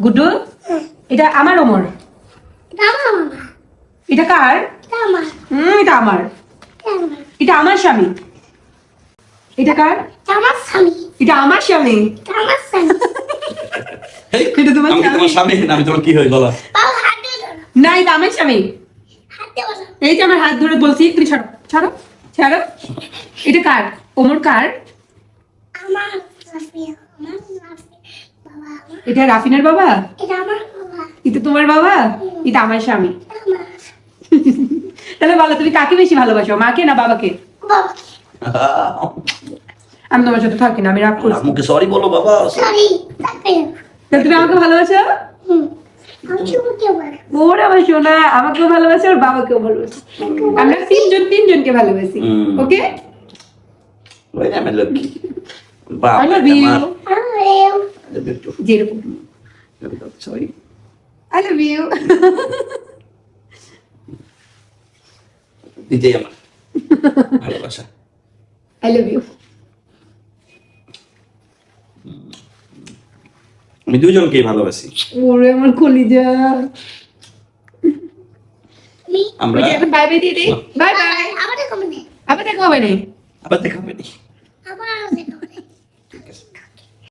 গুড্ডু এটা আমার ওমর। এটা কার? এটা আমার। এটা আমার স্বামী। এটা কার? এটা আমার স্বামী। এটা তোমার আমি কি তোমার স্বামী না আমি তোমার কি হই বলো? না, এটা আমার স্বামী। এই যে আমার হাত ধরে বলছি, তুমি ছাড়ো ছাড়ো ছাড়ো। এটা কার? ওমর কার? এটা রাফিনের বাবা। এটা তোমার বাবা। এটা আমার স্বামী। তাহলে বলো তুমি কাকে বেশি ভালোবাসো, মাকে না বাবাকে? আমি তোমার সাথে থাকি না, আমি রাগ করছি। আমাকে সরি বলো বাবা। তাহলে তুমি আমাকে ভালোবাসো? ওর আমার সোনা, আমাকেও ভালোবাসে আর বাবাকেও ভালোবাসে। আমরা তিনজনকে ভালোবাসি। ওকে, ওই না আমার লক্ষ্মী বাবা। I love you. যেরকম সরি। I love you. দিতেই আমার ভালোবাসা। I love you. আমি দুজনকেই ভালোবাসি। ওরে আমার কলিজা। আমরা এখন বাই বাই দিয়ে দিই। Bye bye. আবার দেখা হবে না। আবার দেখা হবে নি।